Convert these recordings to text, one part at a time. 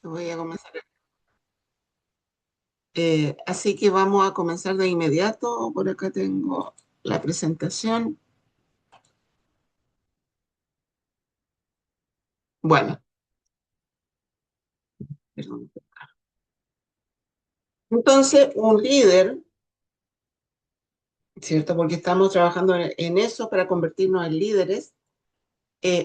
Voy a comenzar. Así que vamos a comenzar de inmediato. Por acá tengo la presentación. Bueno, perdón. Entonces, un líder, ¿cierto? Porque estamos trabajando en eso para convertirnos en líderes.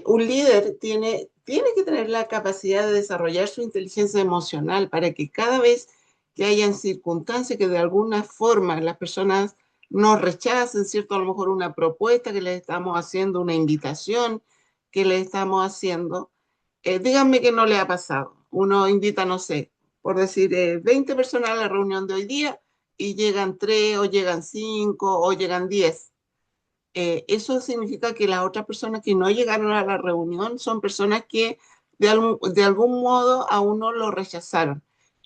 Un líder tiene que tener la capacidad de desarrollar su inteligencia emocional para que cada vez que hayan circunstancias que de alguna forma las personas nos rechacen, ¿cierto? A lo mejor una propuesta que les estamos haciendo, una invitación que les estamos haciendo, díganme que no le ha pasado. Uno invita, no sé, por decir, 20 personas a la reunión de hoy día y llegan 3 o llegan 5 o llegan 10. Eso significa que las otras personas que no llegaron a la reunión son personas que de algún modo a uno lo rechazaron.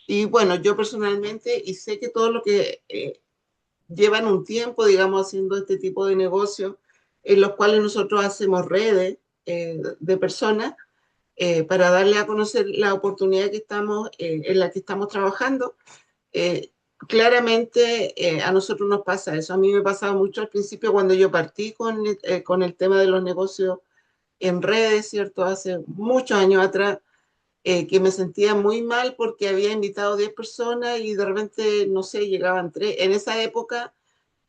Y bueno, yo personalmente, y sé que todo lo que llevan un tiempo, digamos, haciendo este tipo de negocios, en los cuales nosotros hacemos redes de personas para darle a conocer la oportunidad que estamos, en la que estamos trabajando. eh, Claramente a nosotros nos pasa eso. A mí me pasaba mucho al principio cuando yo partí con el tema de los negocios en redes, ¿cierto? Hace muchos años atrás, que me sentía muy mal porque había invitado 10 personas y de repente, no sé, llegaban 3. En esa época,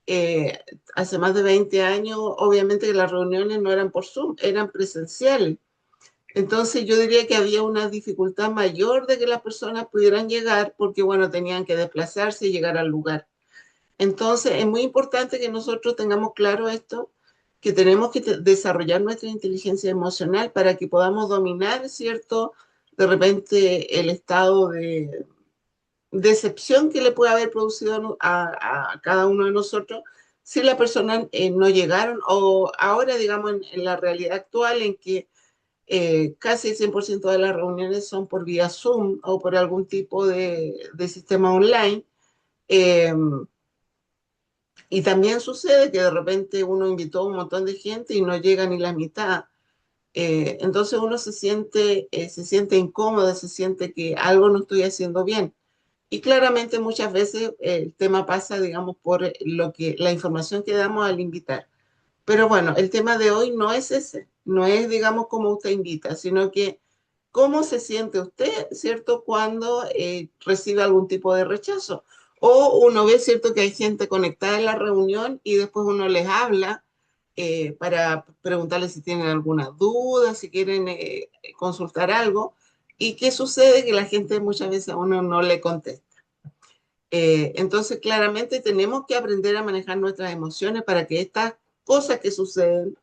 eh, hace más de 20 años, obviamente que las reuniones no eran por Zoom, eran presenciales. Entonces yo diría que había una dificultad mayor de que las personas pudieran llegar porque, bueno, tenían que desplazarse y llegar al lugar. Entonces es muy importante que nosotros tengamos claro esto, que tenemos que desarrollar nuestra inteligencia emocional para que podamos dominar, ¿cierto? De repente el estado de decepción que le puede haber producido a cada uno de nosotros si las personas no llegaron o ahora, digamos, en la realidad actual en que casi el 100% de las reuniones son por vía Zoom o por algún tipo de sistema online. Eh, y también sucede que de repente uno invitó a un montón de gente y no llega ni la mitad. Entonces uno se siente incómodo, se siente que algo no estoy haciendo bien. Y claramente muchas veces el tema pasa, digamos, por la información que damos al invitar. Pero bueno, el tema de hoy no es ese, no es, digamos, cómo usted invita, sino que cómo se siente usted, ¿cierto?, cuando recibe algún tipo de rechazo. O uno ve, ¿cierto?, que hay gente conectada en la reunión y después uno les habla para preguntarles si tienen alguna duda, si quieren consultar algo. ¿Y qué sucede? Que la gente muchas veces a uno no le contesta. Entonces, claramente tenemos que aprender a manejar nuestras emociones para que estas cosas que suceden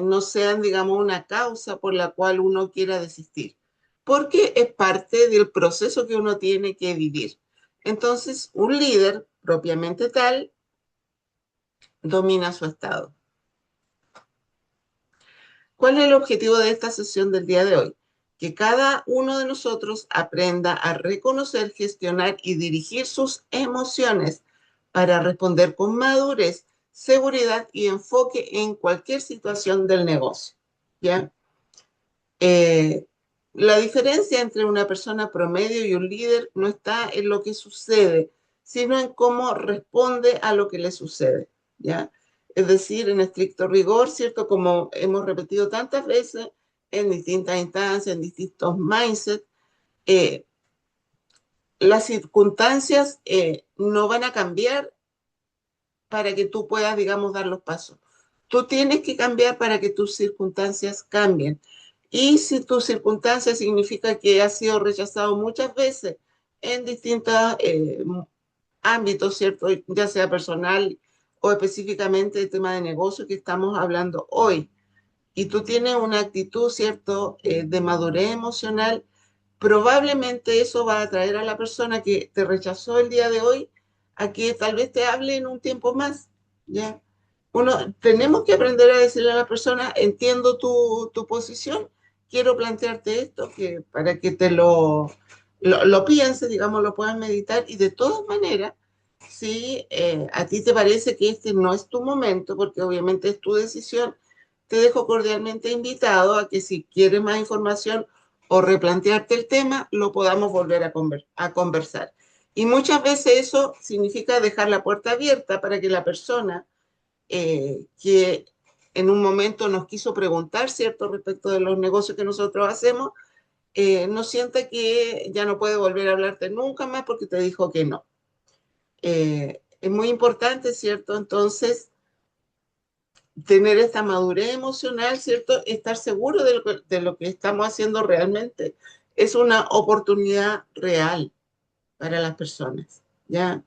no sean, digamos, una causa por la cual uno quiera desistir, porque es parte del proceso que uno tiene que vivir. Entonces, un líder propiamente tal domina su estado. ¿Cuál es el objetivo de esta sesión del día de hoy? Que cada uno de nosotros aprenda a reconocer, gestionar y dirigir sus emociones para responder con madurez, seguridad y enfoque en cualquier situación del negocio. ¿Ya? Eh, la diferencia entre una persona promedio y un líder no está en lo que sucede, sino en cómo responde a lo que le sucede, ¿ya? Es decir, en estricto rigor, ¿cierto? Como hemos repetido tantas veces en distintas instancias, en distintos mindsets, eh, las circunstancias no van a cambiar para que tú puedas, digamos, dar los pasos. Tú tienes que cambiar para que tus circunstancias cambien. Y si tu circunstancia significa que has sido rechazado muchas veces en distintos ámbitos, ¿cierto? Ya sea personal o específicamente el tema de negocio que estamos hablando hoy, y tú tienes una actitud, ¿cierto?, de madurez emocional, probablemente eso va a atraer a la persona que te rechazó el día de hoy a que tal vez te hable en un tiempo más, ¿ya? Tenemos que aprender a decirle a la persona, entiendo tu posición, quiero plantearte esto, que para que lo pienses, digamos, lo puedas meditar y de todas maneras, si a ti te parece que este no es tu momento, porque obviamente es tu decisión, te dejo cordialmente invitado a que si quieres más información o replantearte el tema, lo podamos volver a conversar. Y muchas veces eso significa dejar la puerta abierta para que la persona que en un momento nos quiso preguntar, ¿cierto?, respecto de los negocios que nosotros hacemos, no sienta que ya no puede volver a hablarte nunca más porque te dijo que no. Es muy importante, ¿cierto? Entonces, tener esta madurez emocional, ¿cierto? Estar seguro de lo que estamos haciendo realmente es una oportunidad real para las personas, ¿ya?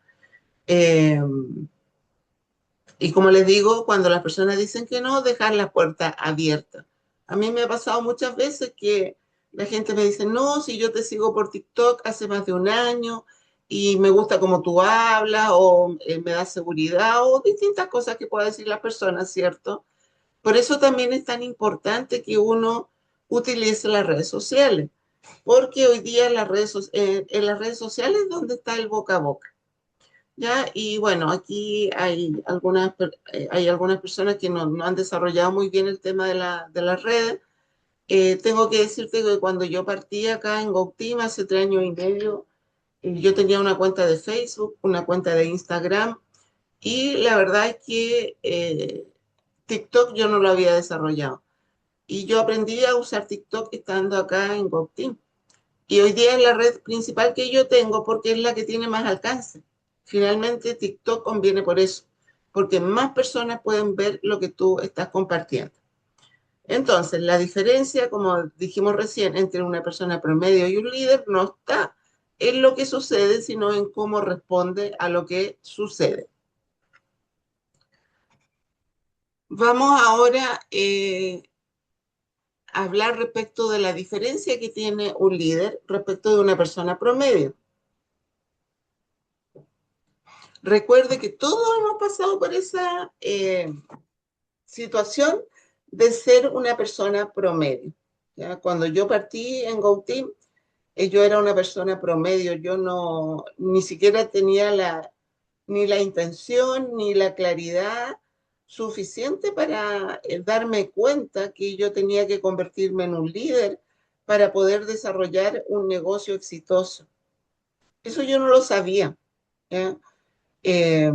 Eh, y como les digo, cuando las personas dicen que no, dejar la puerta abierta. A mí me ha pasado muchas veces que la gente me dice, no, si yo te sigo por TikTok hace más de un año y me gusta cómo tú hablas o me da seguridad o distintas cosas que pueda decir las personas, ¿cierto? Por eso también es tan importante que uno utilice las redes sociales, porque hoy día en las redes sociales es donde está el boca a boca. ¿Ya? Y bueno, aquí hay algunas personas que no han desarrollado muy bien el tema de las redes. Tengo que decirte que cuando yo partí acá en GoTeam hace 3 años y medio, yo tenía una cuenta de Facebook, una cuenta de Instagram y la verdad es que TikTok yo no lo había desarrollado. Y yo aprendí a usar TikTok estando acá en GoTeam. Y hoy día es la red principal que yo tengo porque es la que tiene más alcance. Finalmente, TikTok conviene por eso, porque más personas pueden ver lo que tú estás compartiendo. Entonces, la diferencia, como dijimos recién, entre una persona promedio y un líder no está en lo que sucede, sino en cómo responde a lo que sucede. Vamos ahora a hablar respecto de la diferencia que tiene un líder respecto de una persona promedio. Recuerde que todos hemos pasado por esa situación de ser una persona promedio. ¿Ya? Cuando yo partí en GoTeam, yo era una persona promedio, yo no, ni siquiera tenía ni la intención ni la claridad suficiente para darme cuenta que yo tenía que convertirme en un líder para poder desarrollar un negocio exitoso. Eso yo no lo sabía. ¿Ya? Eh,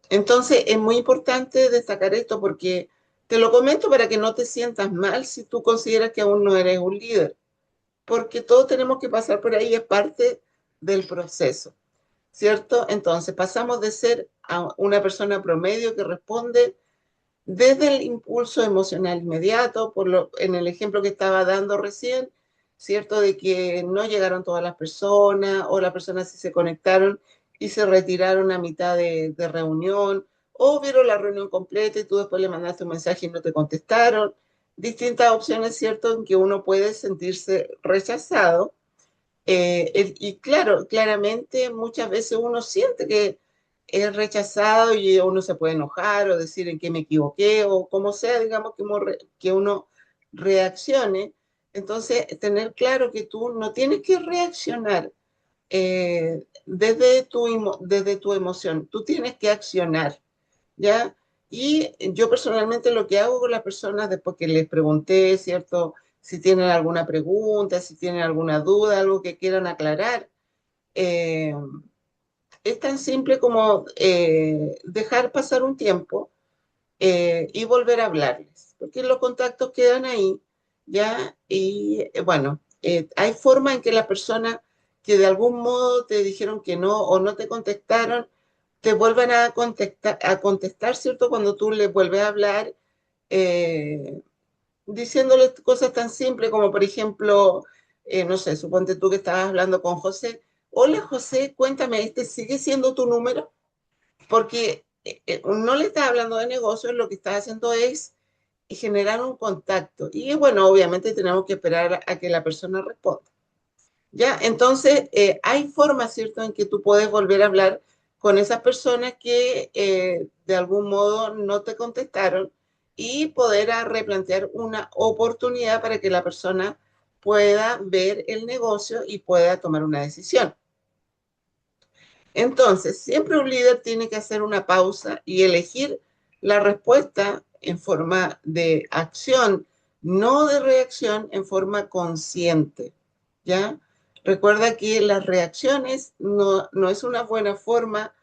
entonces, es muy importante destacar esto porque te lo comento para que no te sientas mal si tú consideras que aún no eres un líder, porque todos tenemos que pasar por ahí, es parte del proceso, ¿cierto? Entonces, pasamos de ser a una persona promedio que responde desde el impulso emocional inmediato, en el ejemplo que estaba dando recién, ¿cierto? De que no llegaron todas las personas o las personas sí se conectaron y se retiraron a mitad de reunión o vieron la reunión completa y tú después le mandaste un mensaje y no te contestaron. Distintas opciones, ¿cierto? En que uno puede sentirse rechazado y claro, claramente muchas veces uno siente que es rechazado y uno se puede enojar o decir en qué me equivoqué o como sea, digamos, que uno reaccione. Entonces, tener claro que tú no tienes que reaccionar desde tu emoción, tú tienes que accionar, ¿ya? Y yo personalmente lo que hago con las personas después que les pregunté, ¿cierto? Si tienen alguna pregunta, si tienen alguna duda, algo que quieran aclarar, eh, es tan simple como dejar pasar un tiempo y volver a hablarles, porque los contactos quedan ahí, ¿ya? Y bueno, hay forma en que las personas que de algún modo te dijeron que no o no te contestaron, te vuelvan a contestar, ¿cierto? Cuando tú les vuelves a hablar, eh, diciéndoles cosas tan simples como, por ejemplo, no sé, suponte tú que estabas hablando con José. Hola José, cuéntame, ¿este sigue siendo tu número? Porque no le estás hablando de negocios, lo que estás haciendo es generar un contacto. Y bueno, obviamente tenemos que esperar a que la persona responda. ¿Ya? Entonces, hay formas, ¿cierto?, en que tú puedes volver a hablar con esas personas que de algún modo no te contestaron y poder replantear una oportunidad para que la persona pueda ver el negocio y pueda tomar una decisión. Entonces, siempre un líder tiene que hacer una pausa y elegir la respuesta en forma de acción no de reacción en forma consciente, ¿ya? Recuerda que las reacciones no es una buena forma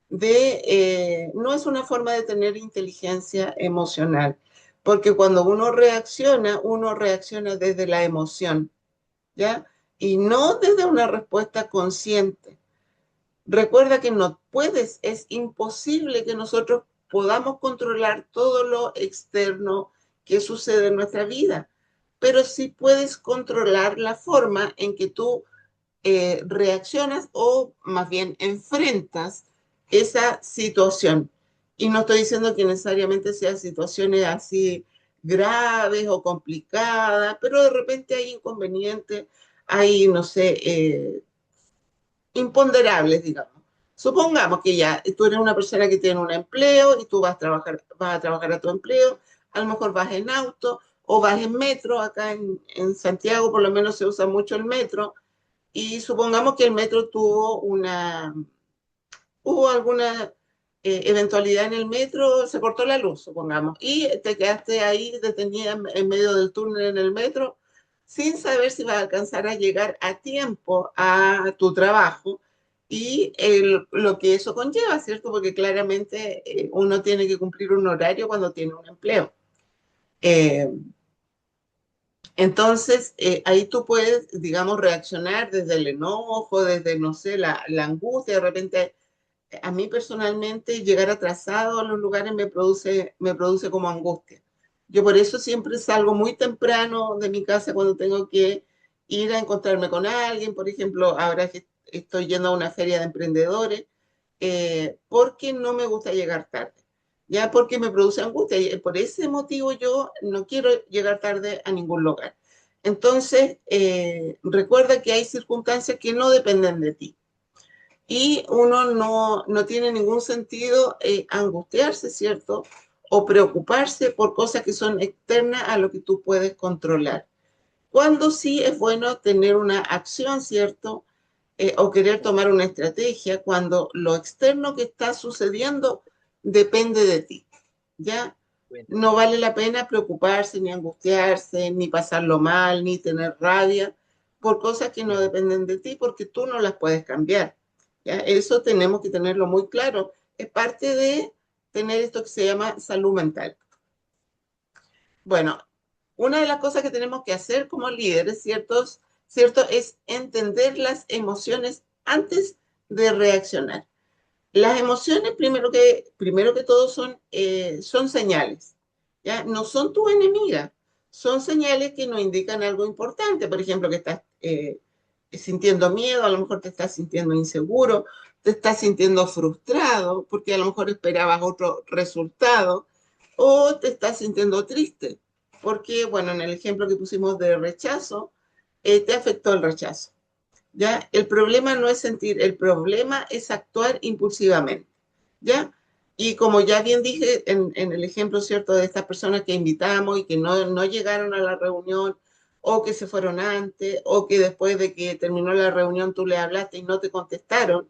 no es una forma de tener inteligencia emocional, porque cuando uno reacciona desde la emoción, ¿ya? Y no desde una respuesta consciente. Recuerda que no puedes, es imposible que nosotros podamos controlar todo lo externo que sucede en nuestra vida, pero sí puedes controlar la forma en que tú reaccionas o más bien enfrentas esa situación. Y no estoy diciendo que necesariamente sean situaciones así graves o complicadas, pero de repente hay inconvenientes, hay, no sé, imponderables, digamos. Supongamos que ya tú eres una persona que tiene un empleo y tú vas a trabajar a tu empleo, a lo mejor vas en auto o vas en metro, acá en Santiago por lo menos se usa mucho el metro, y supongamos que el metro hubo alguna eventualidad en el metro, se cortó la luz, supongamos, y te quedaste ahí detenida en medio del túnel en el metro sin saber si vas a alcanzar a llegar a tiempo a tu trabajo y lo que eso conlleva, ¿cierto? Porque claramente uno tiene que cumplir un horario cuando tiene un empleo. Eh, entonces, ahí tú puedes, digamos, reaccionar desde el enojo, desde, no sé, la angustia. De repente, a mí personalmente, llegar atrasado a los lugares me produce como angustia. Yo por eso siempre salgo muy temprano de mi casa cuando tengo que ir a encontrarme con alguien. Por ejemplo, ahora que estoy yendo a una feria de emprendedores, porque no me gusta llegar tarde, ya porque me produce angustia y por ese motivo yo no quiero llegar tarde a ningún lugar. Entonces, recuerda que hay circunstancias que no dependen de ti y uno no tiene ningún sentido angustiarse, ¿cierto? O preocuparse por cosas que son externas a lo que tú puedes controlar. Cuando sí es bueno tener una acción, ¿cierto? O querer tomar una estrategia cuando lo externo que está sucediendo depende de ti, ¿ya? Bueno, No vale la pena preocuparse, ni angustiarse, ni pasarlo mal, ni tener rabia por cosas que no claro. dependen de ti porque tú no las puedes cambiar, ¿ya? Eso tenemos que tenerlo muy claro. Es parte de tener esto que se llama salud mental. Bueno, una de las cosas que tenemos que hacer como líderes, ¿cierto? Es entender las emociones antes de reaccionar. Las emociones, primero que todo, son señales, ¿ya? No son tu enemiga, son señales que nos indican algo importante. Por ejemplo, que estás sintiendo miedo, a lo mejor te estás sintiendo inseguro, te estás sintiendo frustrado porque a lo mejor esperabas otro resultado o te estás sintiendo triste porque, bueno, en el ejemplo que pusimos de rechazo, te afectó el rechazo. ¿Ya? El problema no es sentir, el problema es actuar impulsivamente, ¿ya? Y como ya bien dije en el ejemplo, ¿cierto?, de estas personas que invitamos y que no llegaron a la reunión, o que se fueron antes, o que después de que terminó la reunión tú le hablaste y no te contestaron,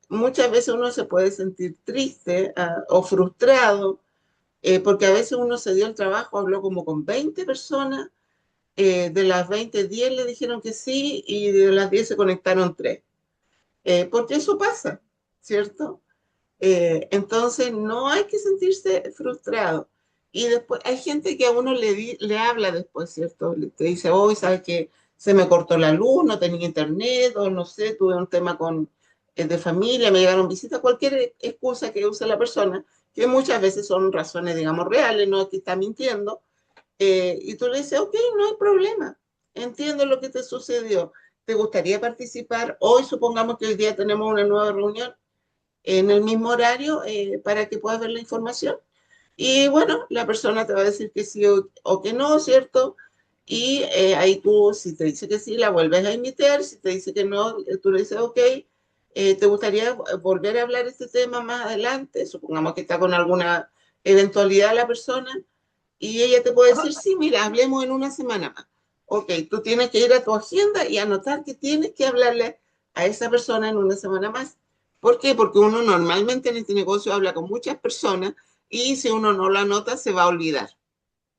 muchas veces uno se puede sentir triste o frustrado, porque a veces uno se dio el trabajo, habló como con 20 personas, de las 20 10 le dijeron que sí y de las 10 se conectaron 3. Porque eso pasa, ¿cierto? Entonces no hay que sentirse frustrado. Y después hay gente que a uno le habla después, ¿cierto? Te dice, hoy sabes que se me cortó la luz, no tenía internet, o no sé, tuve un tema de familia, me llegaron visitas, cualquier excusa que use la persona, que muchas veces son razones, digamos, reales, no es que está mintiendo, y tú le dices, ok, no hay problema, entiendo lo que te sucedió. ¿Te gustaría participar? Hoy supongamos que hoy día tenemos una nueva reunión en el mismo horario para que puedas ver la información. Y bueno, la persona te va a decir que sí o que no, ¿cierto? Y ahí tú, si te dice que sí, la vuelves a invitar. Si te dice que no, tú le dices, ok, ¿te gustaría volver a hablar este tema más adelante? Supongamos que está con alguna eventualidad la persona y ella te puede decir, sí, mira, hablemos en una semana más. Ok, tú tienes que ir a tu agenda y anotar que tienes que hablarle a esa persona en una semana más. ¿Por qué? Porque uno normalmente en este negocio habla con muchas personas y si uno no lo anota se va a olvidar,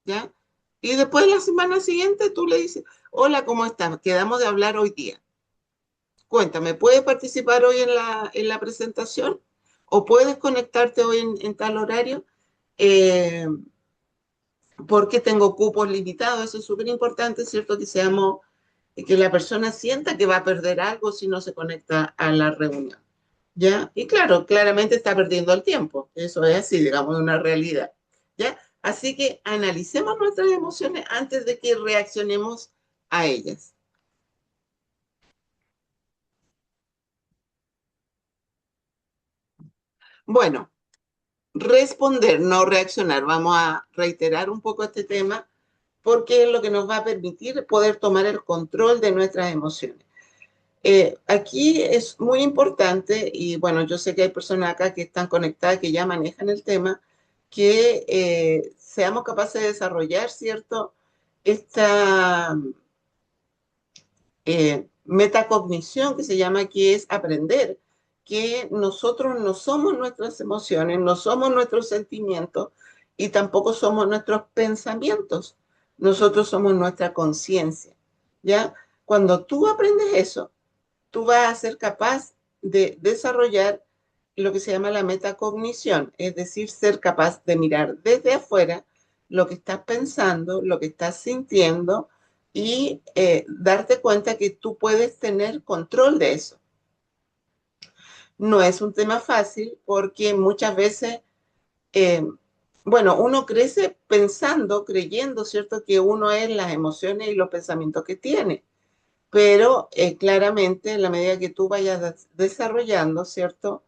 ¿ya? Y después la semana siguiente tú le dices, hola, ¿cómo estás? Quedamos de hablar hoy día. Cuéntame, ¿puedes participar hoy en la presentación? ¿O puedes conectarte hoy en tal horario? Eh, Porque tengo cupos limitados. Eso es súper importante, ¿cierto? Que la persona sienta que va a perder algo si no se conecta a la reunión. ¿Ya? Y claro, claramente está perdiendo el tiempo. Eso es así, digamos, una realidad. ¿Ya? Así que analicemos nuestras emociones antes de que reaccionemos a ellas. Bueno, responder, no reaccionar. Vamos a reiterar un poco este tema porque es lo que nos va a permitir poder tomar el control de nuestras emociones. Aquí es muy importante, y bueno, yo sé que hay personas acá que están conectadas, que ya manejan el tema, que seamos capaces de desarrollar, ¿cierto? Esta metacognición que se llama, que es aprender que nosotros no somos nuestras emociones, no somos nuestros sentimientos y tampoco somos nuestros pensamientos. Nosotros somos nuestra conciencia, ¿ya? Cuando tú aprendes eso, tú vas a ser capaz de desarrollar lo que se llama la metacognición, es decir, ser capaz de mirar desde afuera lo que estás pensando, lo que estás sintiendo y darte cuenta que tú puedes tener control de eso. No es un tema fácil porque muchas veces, eh, bueno, uno crece pensando, creyendo, ¿cierto?, que uno es las emociones y los pensamientos que tiene. Pero claramente en la medida que tú vayas desarrollando, ¿cierto?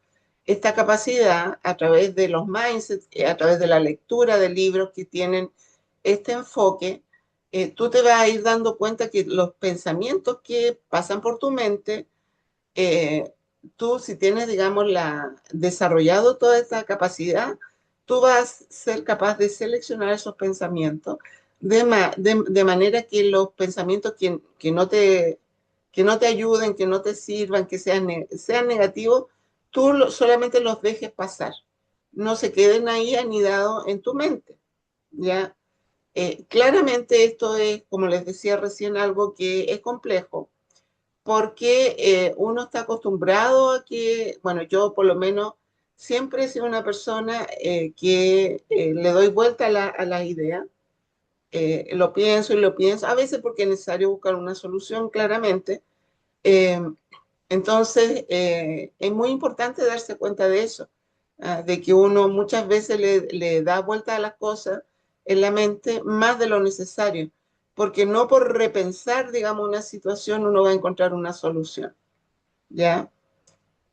Esta capacidad a través de los mindsets, a través de la lectura de libros que tienen este enfoque, tú te vas a ir dando cuenta que los pensamientos que pasan por tu mente, eh, tú si tienes, digamos, desarrollado toda esta capacidad, tú vas a ser capaz de seleccionar esos pensamientos de manera que los pensamientos que no te ayuden, que no te sirvan, sean negativos, solamente los dejes pasar. No se queden ahí anidados en tu mente, ¿ya? Claramente esto es, como les decía recién, algo que es complejo porque uno está acostumbrado a que, bueno, yo por lo menos siempre he sido una persona que le doy vuelta a la idea, lo pienso y lo pienso, a veces porque es necesario buscar una solución claramente. Eh, entonces, es muy importante darse cuenta de eso, de que uno muchas veces le da vuelta a las cosas en la mente más de lo necesario, porque no por repensar, digamos, una situación uno va a encontrar una solución, ¿ya?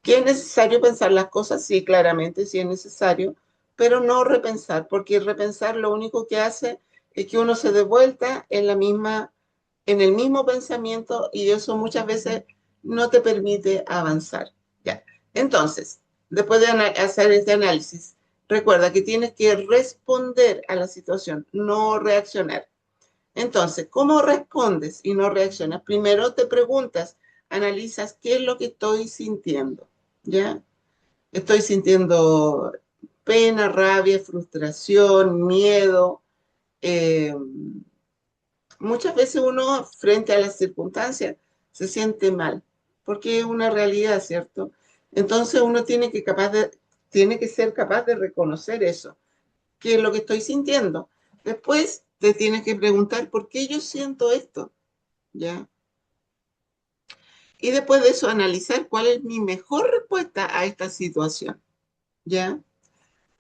Que es necesario pensar las cosas, sí, claramente, sí es necesario, pero no repensar, porque repensar lo único que hace es que uno se dé vuelta en el mismo pensamiento y eso muchas veces no te permite avanzar. Ya. Entonces, después de hacer este análisis, recuerda que tienes que responder a la situación, no reaccionar. Entonces, ¿cómo respondes y no reaccionas? Primero te preguntas, analizas qué es lo que estoy sintiendo, ¿ya? Estoy sintiendo pena, rabia, frustración, miedo. eh, Muchas veces uno, frente a las circunstancias, se siente mal, porque es una realidad, ¿cierto? Entonces uno tiene que ser capaz de reconocer eso, qué es lo que estoy sintiendo. Después te tienes que preguntar por qué yo siento esto, ¿ya? Y después de eso analizar cuál es mi mejor respuesta a esta situación, ¿ya?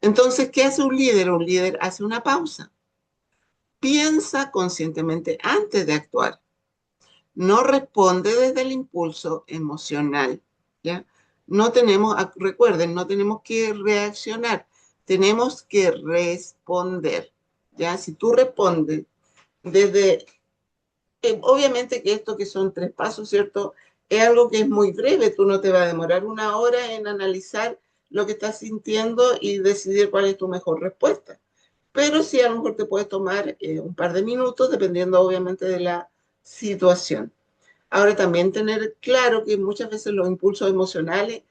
Entonces, ¿qué hace un líder? Un líder hace una pausa, piensa conscientemente antes de actuar, no responde desde el impulso emocional, ¿ya? Recuerden, no tenemos que reaccionar, tenemos que responder, ¿ya? Si tú respondes desde, obviamente que esto que son tres pasos, ¿cierto? Es algo que es muy breve, tú no te vas a demorar una hora en analizar lo que estás sintiendo y decidir cuál es tu mejor respuesta. Pero sí, a lo mejor te puedes tomar un par de minutos, dependiendo obviamente de la situación. Ahora también tener claro que muchas veces los impulsos emocionales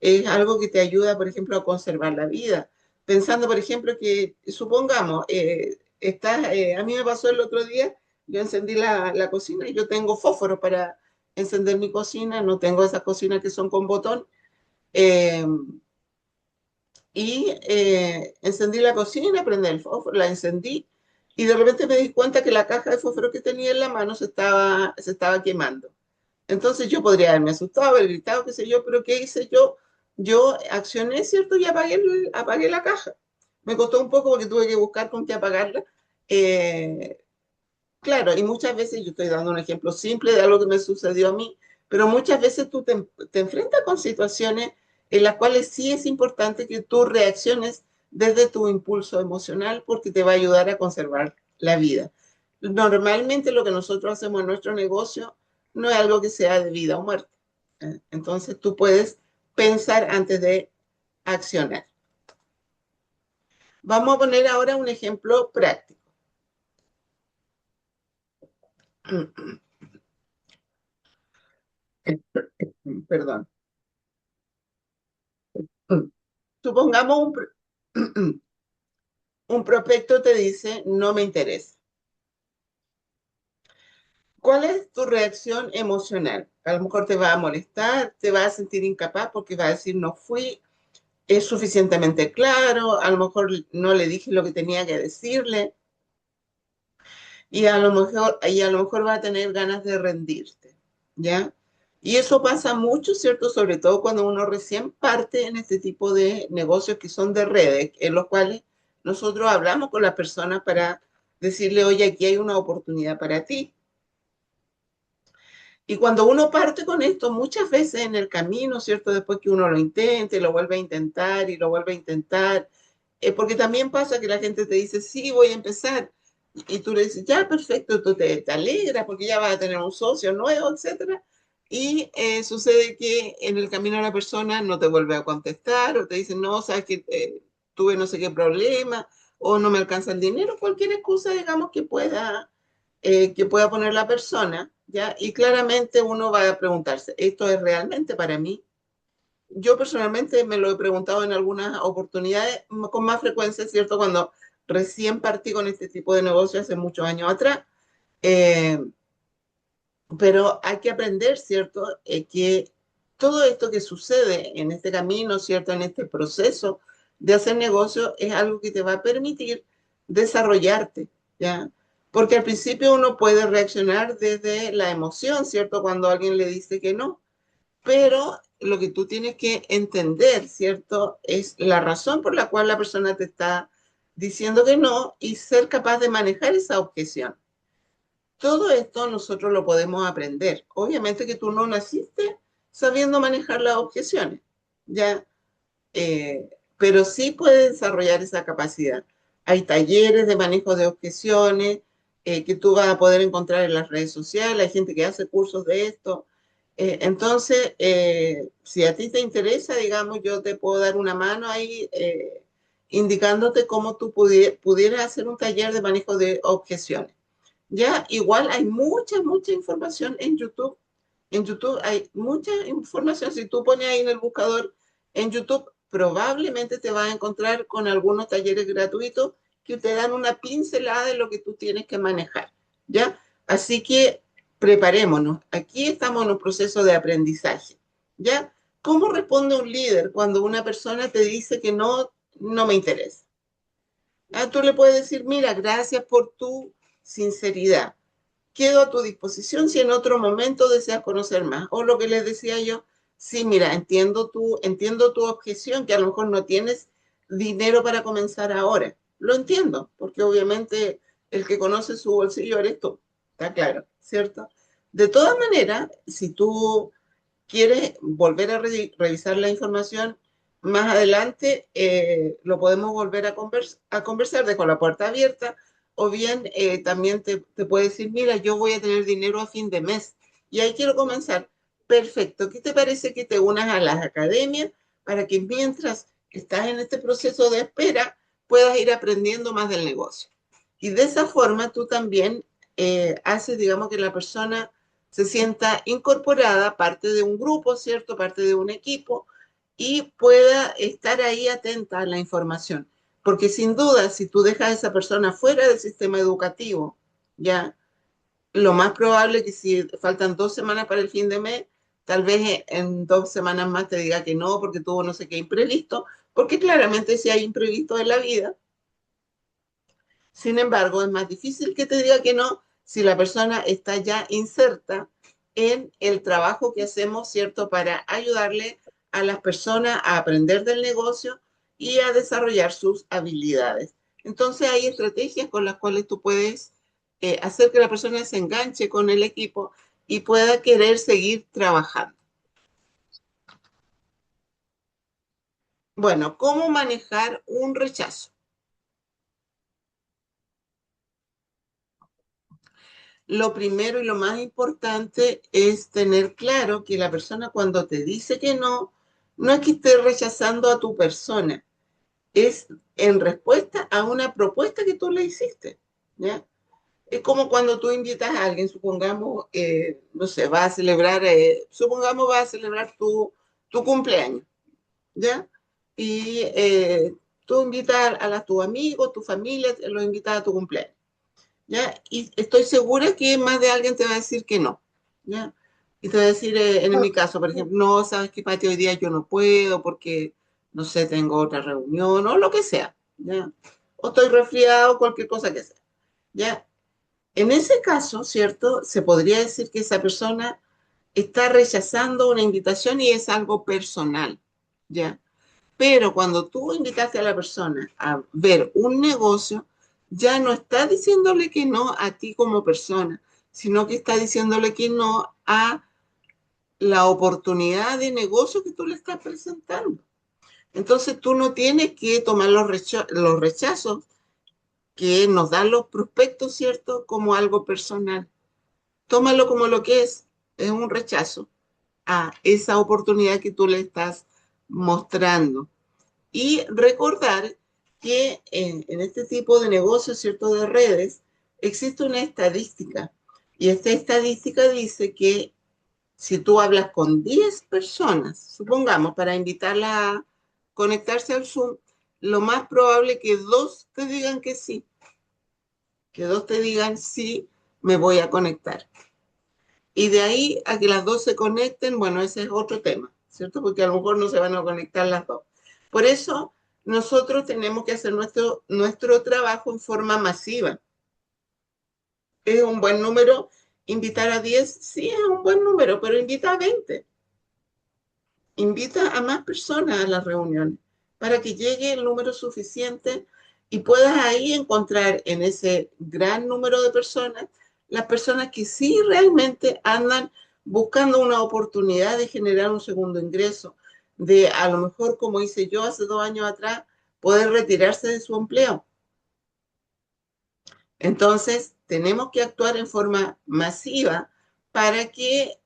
es algo que te ayuda, por ejemplo, a conservar la vida. Pensando, por ejemplo, que supongamos, a mí me pasó el otro día, yo encendí la cocina y yo tengo fósforo para encender mi cocina, no tengo esas cocinas que son con botón. eh, Encendí la cocina, prendí el fósforo, la encendí y de repente me di cuenta que la caja de fósforo que tenía en la mano se estaba quemando. Entonces yo podría haberme asustado, haber gritado, qué sé yo, pero ¿qué hice yo? Yo accioné, ¿cierto? Y apagué la caja. Me costó un poco porque tuve que buscar con qué apagarla. Eh, claro, y muchas veces, yo estoy dando un ejemplo simple de algo que me sucedió a mí, pero muchas veces tú te enfrentas con situaciones en las cuales sí es importante que tú reacciones desde tu impulso emocional porque te va a ayudar a conservar la vida. Normalmente lo que nosotros hacemos en nuestro negocio no es algo que sea de vida o muerte. Entonces tú puedes pensar antes de accionar. Vamos a poner ahora un ejemplo práctico. Perdón. Supongamos un prospecto te dice, no me interesa. ¿Cuál es tu reacción emocional? A lo mejor te va a molestar, te va a sentir incapaz porque va a decir, no fui, es suficientemente claro, a lo mejor no le dije lo que tenía que decirle y a lo mejor va a tener ganas de rendirte, ¿ya? Y eso pasa mucho, ¿cierto? Sobre todo cuando uno recién parte en este tipo de negocios que son de redes, en los cuales nosotros hablamos con las personas para decirle, oye, aquí hay una oportunidad para ti. Y cuando uno parte con esto, muchas veces en el camino, ¿cierto? Después que uno lo intente, lo vuelve a intentar y lo vuelve a intentar, porque también pasa que la gente te dice, sí, voy a empezar. Y tú le dices, ya, perfecto, tú te alegras porque ya vas a tener un socio nuevo, etcétera. Y sucede que en el camino la persona no te vuelve a contestar o te dice, no, sabes que tuve no sé qué problema o no me alcanza el dinero, cualquier excusa, digamos, que pueda poner la persona, ¿ya? Y claramente uno va a preguntarse, ¿esto es realmente para mí? Yo personalmente me lo he preguntado en algunas oportunidades con más frecuencia, ¿cierto? Cuando recién partí con este tipo de negocio hace muchos años atrás. Eh, pero hay que aprender, ¿cierto? Que todo esto que sucede en este camino, ¿cierto? En este proceso de hacer negocio es algo que te va a permitir desarrollarte, ¿ya? Porque al principio uno puede reaccionar desde la emoción, ¿cierto? Cuando alguien le dice que no, pero lo que tú tienes que entender, ¿cierto? Es la razón por la cual la persona te está diciendo que no y ser capaz de manejar esa objeción. Todo esto nosotros lo podemos aprender. Obviamente que tú no naciste sabiendo manejar las objeciones, ¿ya? Eh, pero sí puedes desarrollar esa capacidad. Hay talleres de manejo de objeciones que tú vas a poder encontrar en las redes sociales, hay gente que hace cursos de esto. Entonces, si a ti te interesa, digamos, yo te puedo dar una mano ahí indicándote cómo tú pudieras hacer un taller de manejo de objeciones. Ya, igual hay mucha información en YouTube. En YouTube hay mucha información. Si tú pones ahí en el buscador en YouTube, probablemente te vas a encontrar con algunos talleres gratuitos que te dan una pincelada de lo que tú tienes que manejar. ¿Ya? Así que preparémonos. Aquí estamos en un proceso de aprendizaje. ¿Ya? ¿Cómo responde un líder cuando una persona te dice que no, no me interesa? Tú le puedes decir, mira, gracias por tu sinceridad. Quedo a tu disposición si en otro momento deseas conocer más. O lo que les decía yo, sí, mira, entiendo tu objeción, que a lo mejor no tienes dinero para comenzar ahora. Lo entiendo, porque obviamente el que conoce su bolsillo eres tú, está claro, ¿cierto? De todas maneras, si tú quieres volver a revisar la información más adelante, lo podemos volver a conversar, dejo la puerta abierta, o bien también te puede decir, mira, yo voy a tener dinero a fin de mes y ahí quiero comenzar. Perfecto, ¿qué te parece que te unas a las academias para que mientras estás en este proceso de espera puedas ir aprendiendo más del negocio? Y de esa forma tú también haces, digamos, que la persona se sienta incorporada, parte de un grupo, ¿cierto? Parte de un equipo y pueda estar ahí atenta a la información. Porque sin duda, si tú dejas a esa persona fuera del sistema educativo, ya, lo más probable es que si faltan 2 semanas para el fin de mes, tal vez en 2 semanas más te diga que no, porque tuvo no sé qué imprevisto, porque claramente si hay imprevisto en la vida. Sin embargo, es más difícil que te diga que no si la persona está ya inserta en el trabajo que hacemos, ¿cierto? Para ayudarle a las personas a aprender del negocio y a desarrollar sus habilidades. Entonces hay estrategias con las cuales tú puedes hacer que la persona se enganche con el equipo y pueda querer seguir trabajando. Bueno, ¿cómo manejar un rechazo? Lo primero y lo más importante es tener claro que la persona cuando te dice que no, no es que esté rechazando a tu persona, es en respuesta a una propuesta que tú le hiciste, ¿ya? Es como cuando tú invitas a alguien, supongamos, no sé, va a celebrar, supongamos va a celebrar tu cumpleaños, ¿ya? Y tú invitas tu amigo, tu familia, los invitas a tu cumpleaños. ¿Ya? Y estoy segura que más de alguien te va a decir que no, ¿ya? Y te va a decir, en mi caso, por ejemplo, no, sabes que Pati, hoy día yo no puedo porque, no sé, tengo otra reunión o lo que sea, ¿ya? O estoy resfriado, cualquier cosa que sea, ¿ya? En ese caso, ¿cierto? Se podría decir que esa persona está rechazando una invitación y es algo personal, ¿ya? Pero cuando tú invitaste a la persona a ver un negocio, ya no está diciéndole que no a ti como persona, sino que está diciéndole que no a la oportunidad de negocio que tú le estás presentando. Entonces tú no tienes que tomar los rechazos que nos dan los prospectos, ¿cierto? Como algo personal. Tómalo como lo que es un rechazo a esa oportunidad que tú le estás mostrando. Y recordar que en este tipo de negocios, ¿cierto? De redes, existe una estadística. Y esta estadística dice que si tú hablas con 10 personas, supongamos, para invitarla a conectarse al Zoom, lo más probable es que dos te digan que sí, que dos te digan sí, me voy a conectar. Y de ahí a que las dos se conecten, bueno, ese es otro tema, ¿cierto? Porque a lo mejor no se van a conectar las dos. Por eso nosotros tenemos que hacer nuestro trabajo en forma masiva. ¿Es un buen número invitar a 10? Sí, es un buen número, pero invita a 20. Invita a más personas a las reuniones para que llegue el número suficiente y puedas ahí encontrar en ese gran número de personas las personas que sí realmente andan buscando una oportunidad de generar un segundo ingreso, de a lo mejor, como hice yo hace 2 años atrás, poder retirarse de su empleo. Entonces, tenemos que actuar en forma masiva para que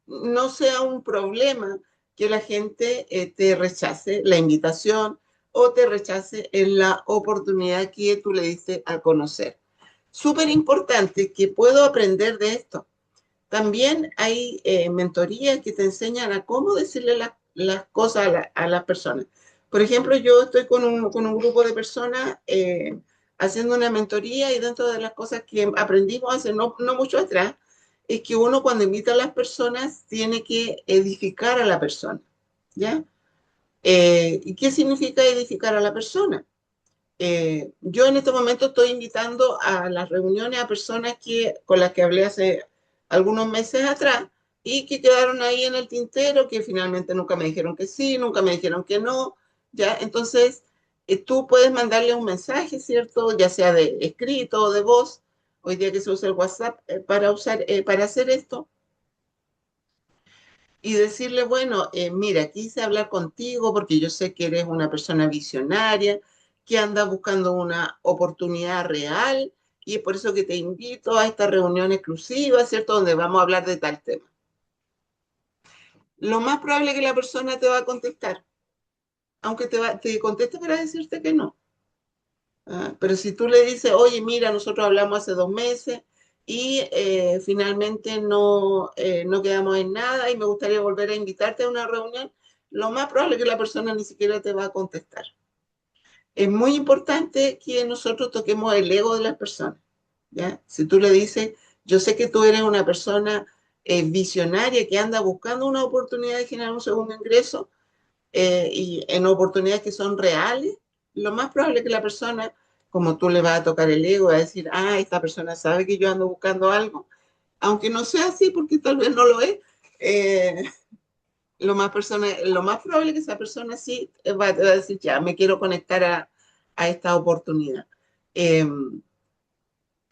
no sea un problema que la gente te rechace la invitación o te rechace en la oportunidad que tú le diste a conocer. Súper importante que puedo aprender de esto. También hay mentorías que te enseñan a cómo decirle las cosas a las personas. Por ejemplo, yo estoy con un grupo de personas haciendo una mentoría y dentro de las cosas que aprendimos hace no mucho atrás, es que uno cuando invita a las personas tiene que edificar a la persona, ¿ya? ¿Y qué significa edificar a la persona? Yo en este momento estoy invitando a las reuniones a personas con las que hablé hace algunos meses atrás y que quedaron ahí en el tintero, que finalmente nunca me dijeron que sí, nunca me dijeron que no, ¿ya? Entonces, tú puedes mandarle un mensaje, ¿cierto? Ya sea de escrito o de voz, hoy día que se usa el WhatsApp para hacer esto, y decirle, bueno, mira, quise hablar contigo porque yo sé que eres una persona visionaria, que anda buscando una oportunidad real y es por eso que te invito a esta reunión exclusiva, ¿cierto? Donde vamos a hablar de tal tema. Lo más probable es que la persona te va a contestar, aunque te conteste para decirte que no. ¿Ah? Pero si tú le dices, oye, mira, nosotros hablamos hace 2 meses y finalmente no quedamos en nada y me gustaría volver a invitarte a una reunión, lo más probable es que la persona ni siquiera te va a contestar. es muy importante que nosotros toquemos el ego de las personas, ¿ya? Si tú le dices, yo sé que tú eres una persona visionaria que anda buscando una oportunidad de generar un segundo ingreso y en oportunidades que son reales, lo más probable es que la persona, como tú le vas a tocar el ego, va a decir, ah, esta persona sabe que yo ando buscando algo, aunque no sea así porque tal vez no lo es. eh, lo más probable es que esa persona sí te va a decir, ya, me quiero conectar a esta oportunidad. Eh,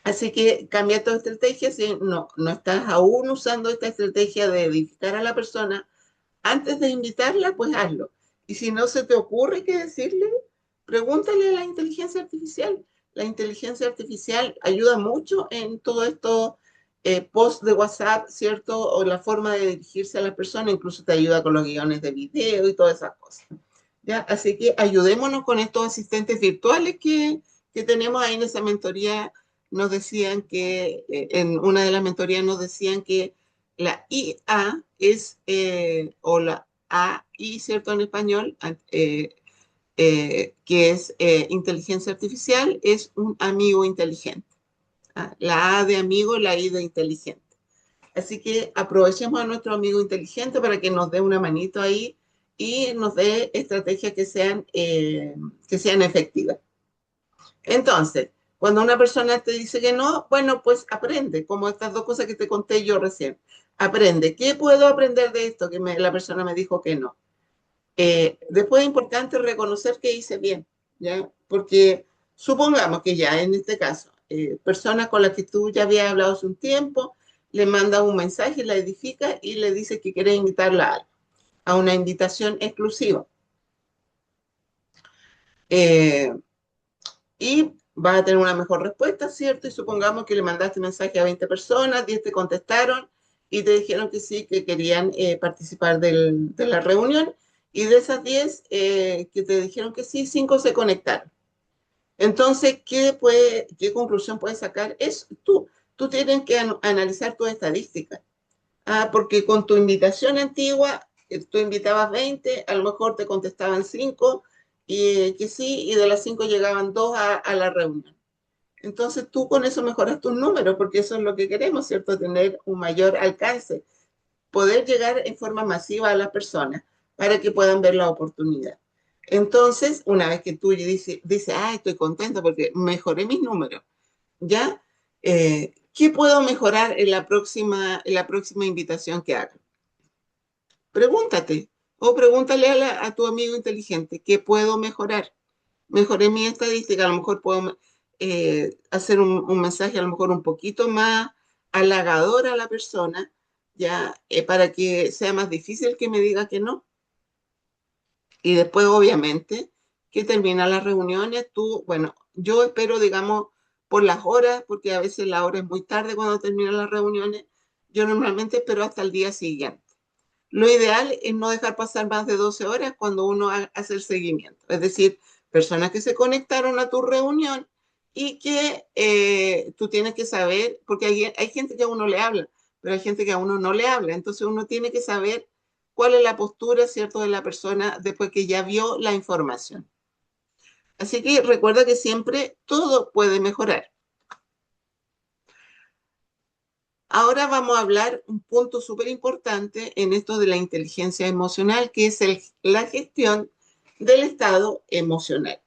Así que cambia tu estrategia. Si no estás aún usando esta estrategia de edificar a la persona, antes de invitarla, pues hazlo. Y si no se te ocurre qué decirle, pregúntale a la inteligencia artificial. La inteligencia artificial ayuda mucho en todo esto, post de WhatsApp, ¿cierto? O la forma de dirigirse a la persona, incluso te ayuda con los guiones de video y todas esas cosas. ¿Ya? Así que ayudémonos con estos asistentes virtuales que tenemos ahí en esa mentoría. Nos decían que, en una de las mentorías nos decían que la IA es, o la AI, ¿cierto? En español, que es inteligencia artificial, es un amigo inteligente. ¿Ah? La A de amigo, la I de inteligente. Así que aprovechemos a nuestro amigo inteligente para que nos dé una manito ahí y nos dé estrategias que sean efectivas. Entonces, cuando una persona te dice que no, bueno, pues aprende, como estas dos cosas que te conté yo recién. Aprende. ¿Qué puedo aprender de esto que la persona me dijo que no? Después es importante reconocer que hice bien, ¿ya? Porque supongamos que ya en este caso, personas con las que tú ya habías hablado hace un tiempo, le mandas un mensaje, la edifica y le dices que quieres invitarla a una invitación exclusiva. Eh, y vas a tener una mejor respuesta, ¿cierto? Y supongamos que le mandaste mensaje a 20 personas, 10 te contestaron y te dijeron que sí, que querían participar de la reunión, y de esas 10 que te dijeron que sí, 5 se conectaron. Entonces, ¿qué conclusión puedes sacar? Es tú tienes que analizar tus estadísticas. Ah, porque con tu invitación antigua, tú invitabas 20, a lo mejor te contestaban 5 y que sí, y de las 5 llegaban 2 a la reunión. Entonces tú con eso mejoras tus números, porque eso es lo que queremos, ¿cierto? Tener un mayor alcance, poder llegar en forma masiva a las personas para que puedan ver la oportunidad. Entonces, una vez que tú dices, ah, estoy contenta porque mejoré mis números, ¿ya? ¿Qué puedo mejorar en la próxima invitación que haga? Pregúntate o pregúntale a tu amigo inteligente, ¿qué puedo mejorar? Mejoré mi estadística, a lo mejor puedo hacer un mensaje a lo mejor un poquito más halagador a la persona, ya, para que sea más difícil que me diga que no. Y después, obviamente, que termina las reuniones, tú, bueno, yo espero, digamos, por las horas, porque a veces la hora es muy tarde cuando terminan las reuniones, yo normalmente espero hasta el día siguiente. Lo ideal es no dejar pasar más de 12 horas cuando uno hace el seguimiento. Es decir, personas que se conectaron a tu reunión y que tú tienes que saber, porque hay gente que a uno le habla, pero hay gente que a uno no le habla. Entonces uno tiene que saber cuál es la postura, ¿cierto?, de la persona después que ya vio la información. Así que recuerda que siempre todo puede mejorar. Ahora vamos a hablar un punto súper importante en esto de la inteligencia emocional, que es la gestión del estado emocional.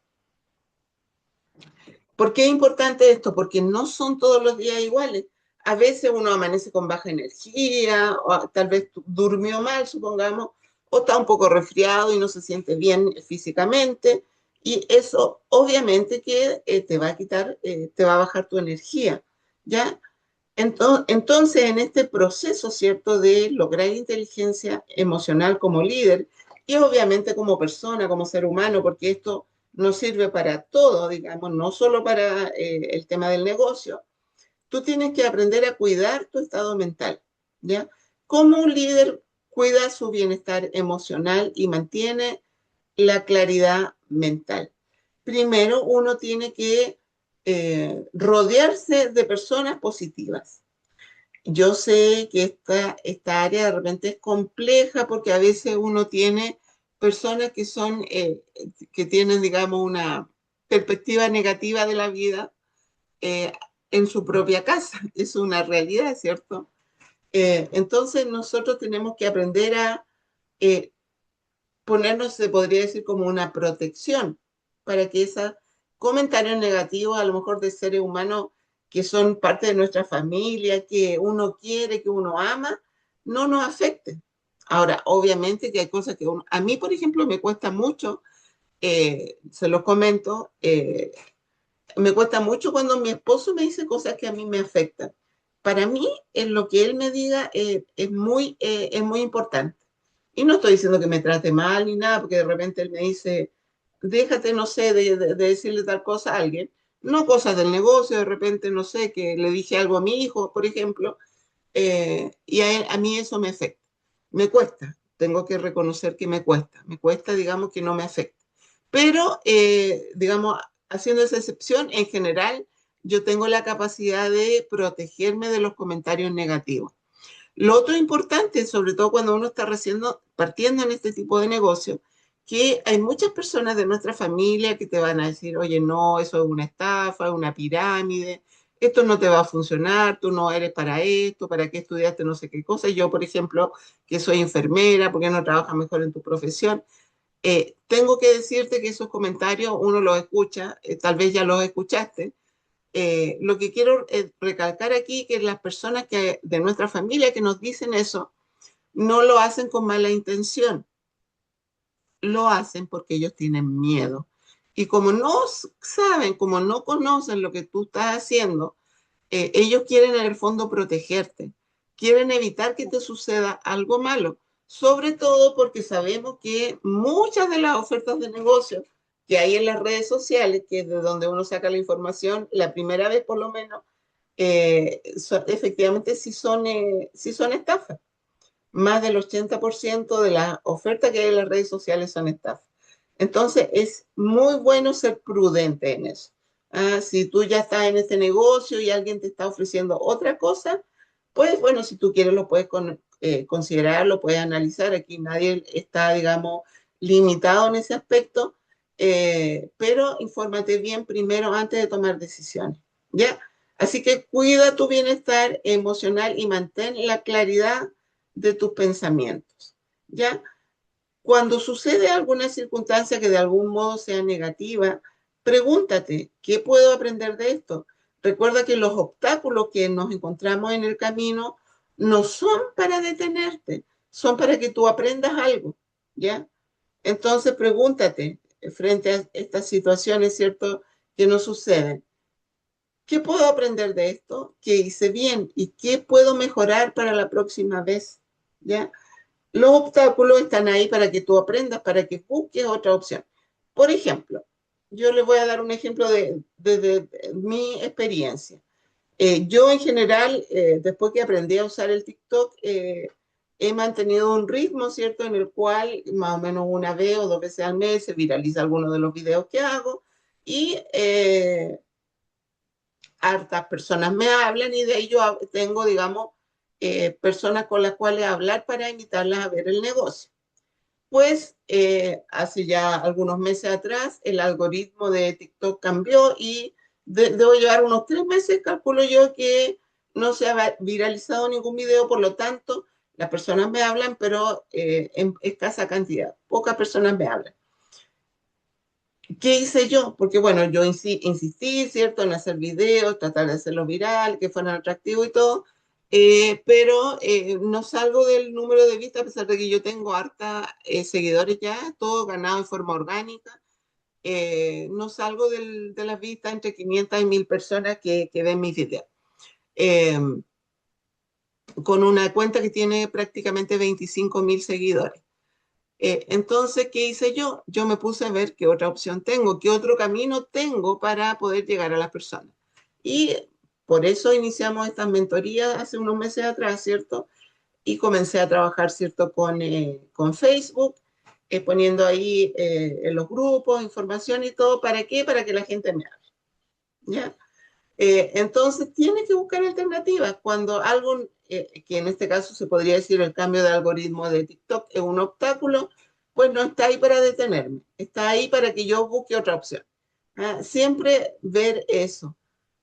¿Por qué es importante esto? Porque no son todos los días iguales. A veces uno amanece con baja energía, o tal vez durmió mal, supongamos, o está un poco resfriado y no se siente bien físicamente. Y eso obviamente que te va a quitar, te va a bajar tu energía, ¿ya? Entonces, en este proceso, ¿cierto?, de lograr inteligencia emocional como líder y obviamente como persona, como ser humano, porque esto nos sirve para todo, digamos, no solo para el tema del negocio, tú tienes que aprender a cuidar tu estado mental, ¿ya? Cómo un líder cuida su bienestar emocional y mantiene la claridad mental. Primero, uno tiene que rodearse de personas positivas. Yo sé que esta área de repente es compleja porque a veces uno tiene personas que tienen, digamos, perspectiva negativa de la vida eh, en su propia casa. Es una realidad, ¿cierto? Entonces nosotros tenemos que aprender a eh, ponernos, se podría decir, como una protección para que esos comentarios negativos, a lo mejor de seres humanos que son parte de nuestra familia, que uno quiere, que uno ama, no nos afecten. Ahora, obviamente que hay cosas que a mí, por ejemplo, me cuesta mucho, se los comento, me cuesta mucho cuando mi esposo me dice cosas que a mí me afectan. Para mí, en lo que él me diga es muy importante. Y no estoy diciendo que me trate mal ni nada, porque de repente él me dice, déjate, no sé, de decirle tal cosa a alguien. No cosas del negocio, de repente, no sé, que le dije algo a mi hijo, por ejemplo, y a mí eso me afecta. Me cuesta, tengo que reconocer que me cuesta, digamos, que no me afecta. Pero, digamos, haciendo esa excepción, en general, yo tengo la capacidad de protegerme de los comentarios negativos. Lo otro importante, sobre todo cuando uno está recién partiendo en este tipo de negocio, que hay muchas personas de nuestra familia que te van a decir, oye, no, eso es una estafa, es una pirámide, esto no te va a funcionar, tú no eres para esto, para qué estudiaste no sé qué cosa. Yo, por ejemplo, que soy enfermera, ¿por qué no trabajas mejor en tu profesión? Tengo que decirte que esos comentarios uno los escucha, tal vez ya los escuchaste. Lo que quiero recalcar aquí que las personas de nuestra familia que nos dicen eso no lo hacen con mala intención, lo hacen porque ellos tienen miedo. Y como no saben, como no conocen lo que tú estás haciendo, ellos quieren en el fondo protegerte, quieren evitar que te suceda algo malo, sobre todo porque sabemos que muchas de las ofertas de negocio que hay en las redes sociales, que es de donde uno saca la información, la primera vez por lo menos, efectivamente sí son estafas. Más del 80% de las ofertas que hay en las redes sociales son estafas. Entonces es muy bueno ser prudente en eso. Si tú ya estás en este negocio y alguien te está ofreciendo otra cosa, pues bueno, si tú quieres lo puedes considerar, lo puedes analizar. Aquí nadie está, digamos, limitado en ese aspecto, pero infórmate bien primero antes de tomar decisiones. ¿Ya? Así que cuida tu bienestar emocional y mantén la claridad de tus pensamientos. ¿Ya? Cuando sucede alguna circunstancia que de algún modo sea negativa, pregúntate, ¿qué puedo aprender de esto? Recuerda que los obstáculos que nos encontramos en el camino no son para detenerte, son para que tú aprendas algo, ¿ya? Entonces pregúntate, frente a estas situaciones, ¿cierto?, que nos suceden, ¿qué puedo aprender de esto? ¿Qué hice bien? ¿Y qué puedo mejorar para la próxima vez? ¿Ya? Los obstáculos están ahí para que tú aprendas, para que busques otra opción. Por ejemplo, yo les voy a dar un ejemplo de mi experiencia. Yo en general, después que aprendí a usar el TikTok, he mantenido un ritmo, ¿cierto? En el cual más o menos una vez o dos veces al mes se viraliza alguno de los videos que hago y hartas personas me hablan y de ahí yo tengo, digamos, personas con las cuales hablar para invitarlas a ver el negocio. Pues hace ya algunos meses atrás el algoritmo de TikTok cambió y debo llevar unos 3 meses, calculo yo, que no se ha viralizado ningún video, por lo tanto, las personas me hablan, pero en escasa cantidad, pocas personas me hablan. ¿Qué hice yo? Porque bueno, yo insistí, ¿cierto?, en hacer videos, tratar de hacerlos viral, que fueran atractivos y todo, pero no salgo del número de vistas, a pesar de que yo tengo harta seguidores ya, todo ganado en forma orgánica. No salgo de las vistas entre 500 y 1000 personas que ven mis videos. Eh, con una cuenta que tiene prácticamente 25.000 seguidores. Entonces, ¿qué hice yo? Yo me puse a ver qué otra opción tengo, qué otro camino tengo para poder llegar a las personas. Y por eso iniciamos estas mentorías hace unos meses atrás, ¿cierto? Y comencé a trabajar, ¿cierto?, con Facebook, poniendo ahí en los grupos información y todo. ¿Para qué? Para que la gente me hable, ¿ya? Entonces, tienes que buscar alternativas. Cuando algo, que en este caso se podría decir el cambio de algoritmo de TikTok, es un obstáculo, pues no está ahí para detenerme, está ahí para que yo busque otra opción. Siempre ver eso,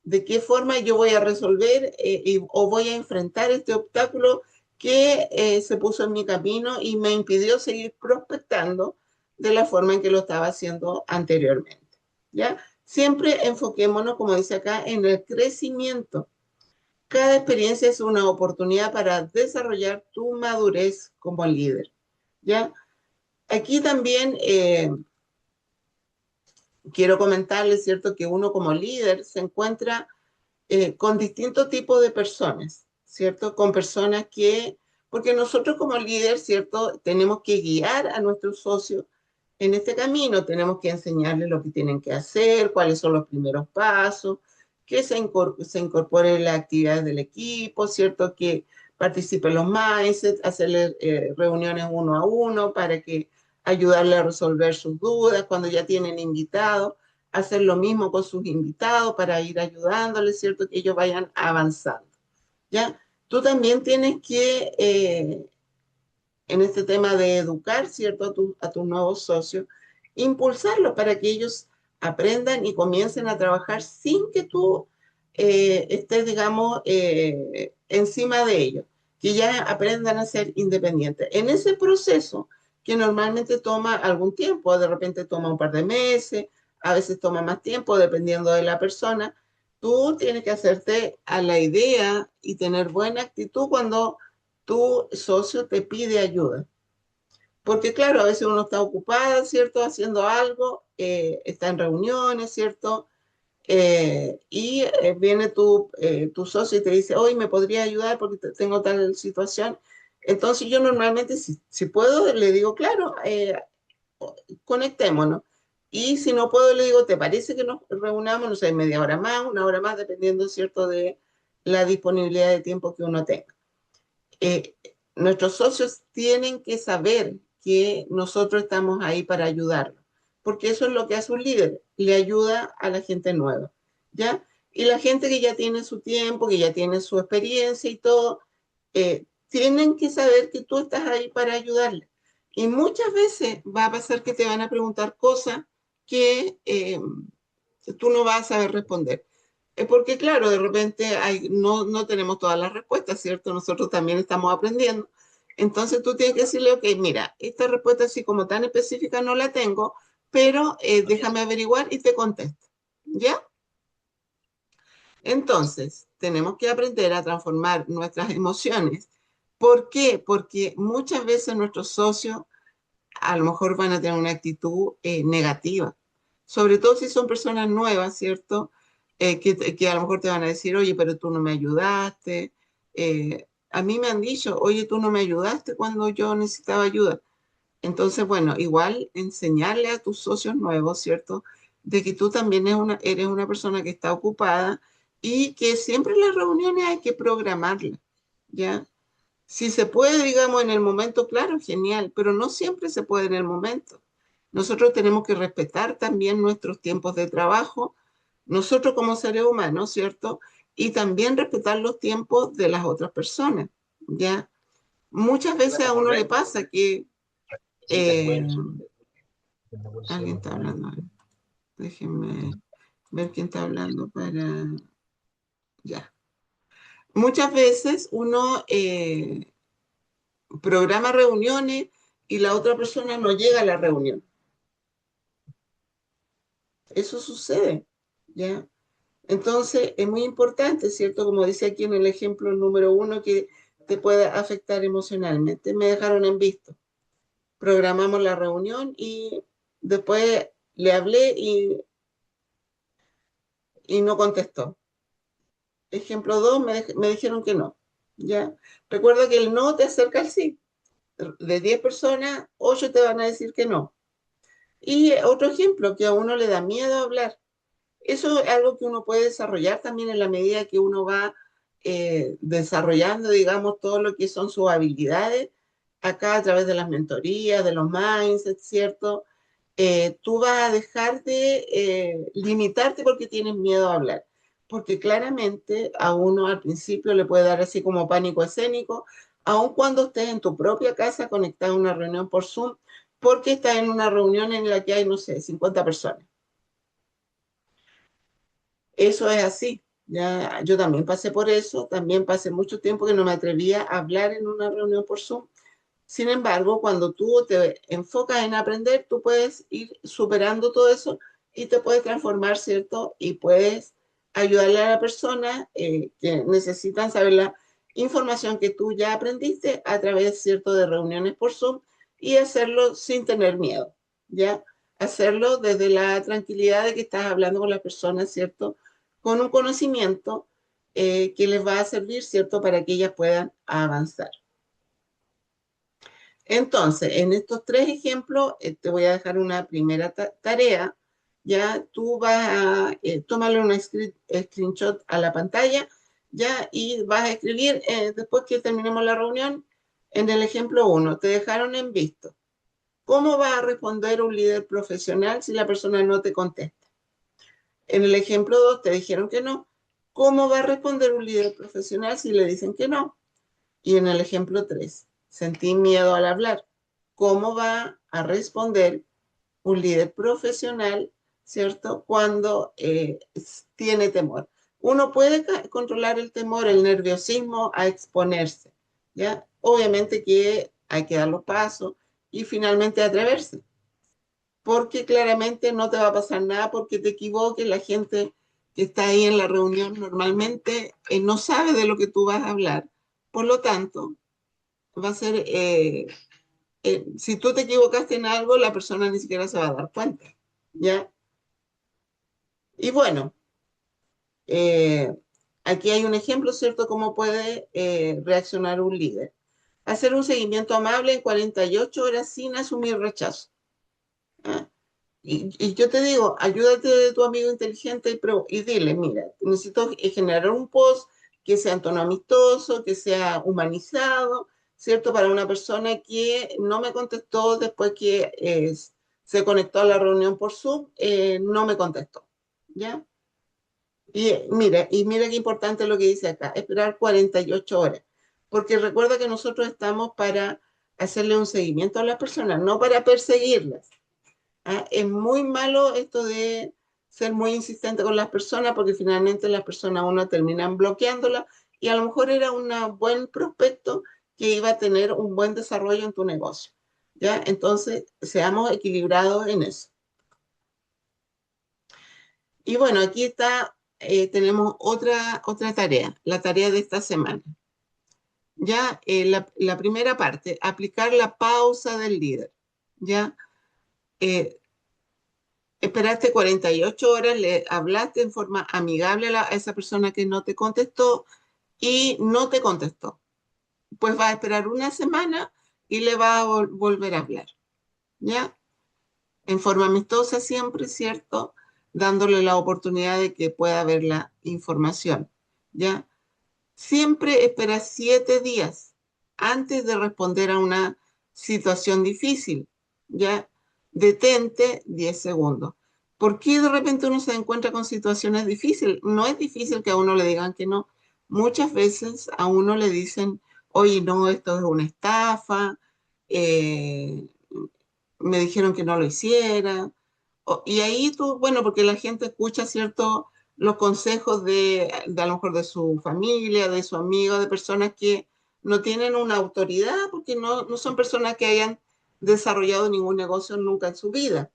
de qué forma yo voy a resolver o voy a enfrentar este obstáculo que se puso en mi camino y me impidió seguir prospectando de la forma en que lo estaba haciendo anteriormente. ¿Ya? Siempre enfoquémonos, como dice acá, en el crecimiento. Cada experiencia es una oportunidad para desarrollar tu madurez como líder. ¿Ya? Aquí también quiero comentarles, ¿cierto?, que uno como líder se encuentra con distintos tipos de personas, ¿cierto? Con personas porque nosotros como líder, ¿cierto? Tenemos que guiar a nuestros socios en este camino, tenemos que enseñarles lo que tienen que hacer, cuáles son los primeros pasos, que se incorporen las actividades del equipo, ¿cierto? Que participen los mindsets, hacerles reuniones uno a uno para que ayudarle a resolver sus dudas cuando ya tienen invitados, hacer lo mismo con sus invitados para ir ayudándoles, ¿cierto? Que ellos vayan avanzando, ¿ya? Tú también tienes que, en este tema de educar, ¿cierto? A tus nuevos socios, impulsarlos para que ellos aprendan y comiencen a trabajar sin que tú estés, digamos, encima de ellos, que ya aprendan a ser independientes. En ese proceso, que normalmente toma algún tiempo, de repente toma un par de meses, a veces toma más tiempo, dependiendo de la persona, tú tienes que hacerte a la idea y tener buena actitud cuando tu socio te pide ayuda. Porque claro, a veces uno está ocupada, ¿cierto? Haciendo algo, está en reuniones, ¿cierto? Viene tu socio y te dice, hoy me podría ayudar porque tengo tal situación. Entonces yo normalmente, si puedo, le digo, claro, conectémonos. Y si no puedo, le digo, ¿te parece que nos reunamos, no sé, media hora más, una hora más, dependiendo, ¿cierto?, de la disponibilidad de tiempo que uno tenga. eh, Nuestros socios tienen que saber que nosotros estamos ahí para ayudarlos, porque eso es lo que hace un líder, le ayuda a la gente nueva, ¿ya? Y la gente que ya tiene su tiempo, que ya tiene su experiencia y todo, tienen que saber que tú estás ahí para ayudarles. Y muchas veces va a pasar que te van a preguntar cosas que tú no vas a saber responder. Porque claro, de repente no tenemos todas las respuestas, ¿cierto? Nosotros también estamos aprendiendo. Entonces tú tienes que decirle, ok, mira, esta respuesta así como tan específica no la tengo, pero déjame averiguar y te contesto. ¿Ya? Entonces, tenemos que aprender a transformar nuestras emociones. ¿Por qué? Porque muchas veces nuestros socios a lo mejor van a tener una actitud negativa, sobre todo si son personas nuevas, ¿cierto? Que a lo mejor te van a decir, oye, pero tú no me ayudaste. A mí me han dicho, oye, tú no me ayudaste cuando yo necesitaba ayuda. Entonces, bueno, igual enseñarle a tus socios nuevos, ¿cierto? De que tú también eres una persona que está ocupada y que siempre las reuniones hay que programarlas, ¿ya? Si se puede, digamos, en el momento, claro, genial, pero no siempre se puede en el momento. Nosotros tenemos que respetar también nuestros tiempos de trabajo, nosotros como seres humanos, ¿cierto? Y también respetar los tiempos de las otras personas, ¿ya? Muchas veces a uno le pasa que eh, alguien está hablando. Déjenme ver quién está hablando para... Ya. Muchas veces uno programa reuniones y la otra persona no llega a la reunión. Eso sucede, ¿ya? Entonces, es muy importante, ¿cierto? Como dice aquí en el ejemplo número uno, que te puede afectar emocionalmente. Me dejaron en visto. Programamos la reunión y después le hablé y no contestó. Ejemplo dos, me dijeron que no, ¿ya? Recuerda que el no te acerca al sí. De 10 personas, 8 te van a decir que no. Y otro ejemplo, que a uno le da miedo hablar. Eso es algo que uno puede desarrollar también en la medida que uno va desarrollando, digamos, todo lo que son sus habilidades, acá a través de las mentorías, de los mindsets, ¿cierto? Tú vas a dejar de limitarte porque tienes miedo a hablar, porque claramente a uno al principio le puede dar así como pánico escénico, aun cuando estés en tu propia casa conectado a una reunión por Zoom, porque estás en una reunión en la que hay, no sé, 50 personas. Eso es así. Ya, yo también pasé por eso, también pasé mucho tiempo que no me atrevía a hablar en una reunión por Zoom. Sin embargo, cuando tú te enfocas en aprender, tú puedes ir superando todo eso y te puedes transformar, ¿cierto? Y puedes ayudarle a la persona que necesitan saber la información que tú ya aprendiste a través, ¿cierto?, de reuniones por Zoom y hacerlo sin tener miedo, ¿ya? Hacerlo desde la tranquilidad de que estás hablando con la persona, ¿cierto? Con un conocimiento que les va a servir, ¿cierto?, para que ellas puedan avanzar. Entonces, en estos tres ejemplos, te voy a dejar una primera tarea. Ya tú vas a tomarle una screenshot a la pantalla, ya, y vas a escribir, después que terminemos la reunión, en el ejemplo uno, te dejaron en visto. ¿Cómo va a responder un líder profesional si la persona no te contesta? En el ejemplo 2 te dijeron que no. ¿Cómo va a responder un líder profesional si le dicen que no? Y en el ejemplo 3 sentí miedo al hablar. ¿Cómo va a responder un líder profesional, ¿cierto? Cuando tiene temor. Uno puede controlar el temor, el nerviosismo a exponerse, ¿ya? Obviamente que hay que dar los pasos y finalmente atreverse, porque claramente no te va a pasar nada porque te equivoques. La gente que está ahí en la reunión normalmente no sabe de lo que tú vas a hablar. Por lo tanto, va a ser, si tú te equivocaste en algo, la persona ni siquiera se va a dar cuenta, ¿ya? Y bueno, eh, aquí hay un ejemplo, ¿cierto?, cómo puede reaccionar un líder. Hacer un seguimiento amable en 48 horas sin asumir rechazo. ¿Ah? Y yo te digo, ayúdate de tu amigo inteligente y dile, mira, necesito generar un post que sea en tono amistoso, que sea humanizado, ¿cierto? Para una persona que no me contestó después que se conectó a la reunión por Zoom, no me contestó, ¿ya? Y mira qué importante lo que dice acá, esperar 48 horas, porque recuerda que nosotros estamos para hacerle un seguimiento a las personas, no para perseguirlas. ¿Ah? Es muy malo esto de ser muy insistente con las personas porque finalmente las personas uno terminan bloqueándolas y a lo mejor era un buen prospecto que iba a tener un buen desarrollo en tu negocio. ¿Ya? Entonces, seamos equilibrados en eso. Y bueno, aquí está, tenemos otra tarea, la tarea de esta semana. Ya, la primera parte, aplicar la pausa del líder. Ya, eh, esperaste 48 horas, le hablaste en forma amigable a esa persona que no te contestó y no te contestó. Pues va a esperar una semana y le va a volver a hablar, ¿ya? En forma amistosa siempre, ¿cierto? Dándole la oportunidad de que pueda ver la información, ¿ya? Siempre espera 7 días antes de responder a una situación difícil, ¿ya? Detente 10 segundos. ¿Por qué de repente uno se encuentra con situaciones difíciles? No es difícil que a uno le digan que no. Muchas veces a uno le dicen, oye, no, esto es una estafa, eh, me dijeron que no lo hiciera. Y ahí tú, bueno, porque la gente escucha, ¿cierto?, los consejos de a lo mejor de su familia, de su amigo, de personas que no tienen una autoridad, porque no son personas que hayan desarrollado ningún negocio nunca en su vida.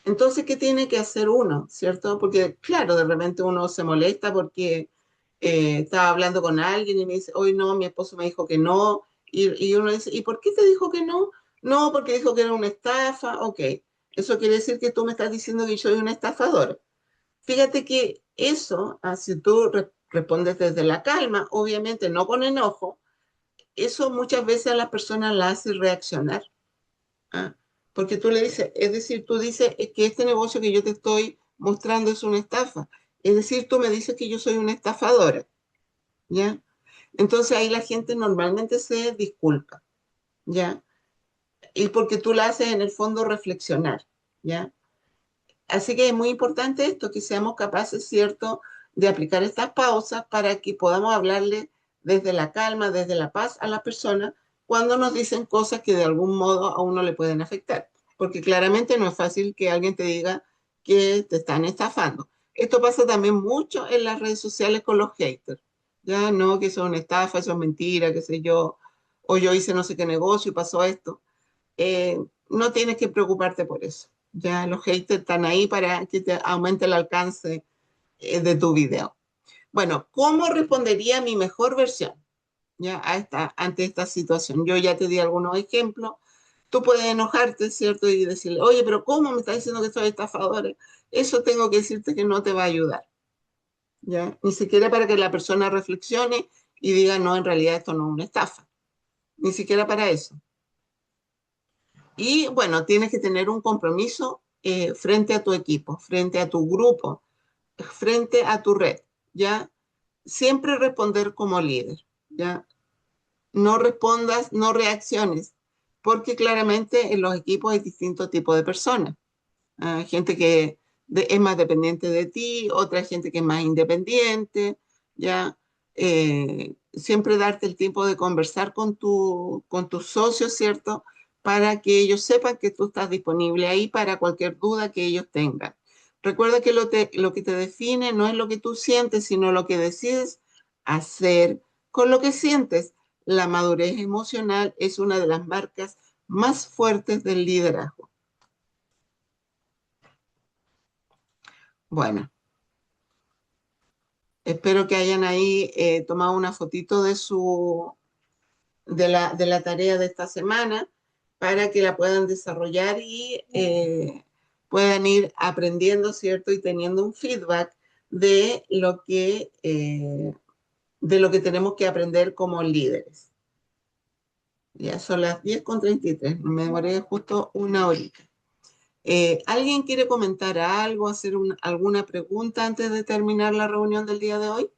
Entonces, ¿qué tiene que hacer uno, cierto? Porque, claro, de repente uno se molesta porque estaba hablando con alguien y me dice, hoy no, mi esposo me dijo que no. Y uno dice, ¿y por qué te dijo que no? No, porque dijo que era una estafa. Ok, eso quiere decir que tú me estás diciendo que yo soy una estafadora. Fíjate que eso, si tú respondes desde la calma, obviamente no con enojo, eso muchas veces a las personas la hace reaccionar. ¿Ah? Porque tú le dices, es decir, tú dices que este negocio que yo te estoy mostrando es una estafa. Es decir, tú me dices que yo soy una estafadora, ¿ya? Entonces ahí la gente normalmente se disculpa, ¿ya? Y porque tú la haces en el fondo reflexionar, ¿ya? Así que es muy importante esto, que seamos capaces, ¿cierto?, de aplicar estas pausas para que podamos hablarle desde la calma, desde la paz a la persona cuando nos dicen cosas que de algún modo a uno le pueden afectar. Porque claramente no es fácil que alguien te diga que te están estafando. Esto pasa también mucho en las redes sociales con los haters. Ya no, que son estafa, eso es mentira, qué sé yo, o yo hice no sé qué negocio y pasó esto. No tienes que preocuparte por eso. Ya los haters están ahí para que te aumente el alcance de tu video. Bueno, ¿cómo respondería mi mejor versión ya ante esta situación? Yo ya te di algunos ejemplos. Tú puedes enojarte, ¿cierto? Y decirle, oye, pero ¿cómo me estás diciendo que soy estafador? Eso tengo que decirte que no te va a ayudar, ¿ya? Ni siquiera para que la persona reflexione y diga, no, en realidad esto no es una estafa. Ni siquiera para eso. Y bueno, tienes que tener un compromiso frente a tu equipo, frente a tu grupo, frente a tu red, ¿ya? Siempre responder como líder, ¿ya? No respondas, no reacciones, porque claramente en los equipos hay distintos tipos de personas. Gente que es más dependiente de ti, otra gente que es más independiente, ¿ya? Siempre darte el tiempo de conversar con tus socios, ¿cierto? Para que ellos sepan que tú estás disponible ahí para cualquier duda que ellos tengan. Recuerda que lo que te define no es lo que tú sientes, sino lo que decides hacer con lo que sientes. La madurez emocional es una de las marcas más fuertes del liderazgo. Bueno, espero que hayan ahí tomado una fotito de la tarea de esta semana para que la puedan desarrollar y puedan ir aprendiendo, ¿cierto? Y teniendo un feedback de lo que tenemos que aprender como líderes. Ya son las 10:33, me demoré justo una horita. ¿Alguien quiere comentar algo, hacer alguna pregunta antes de terminar la reunión del día de hoy?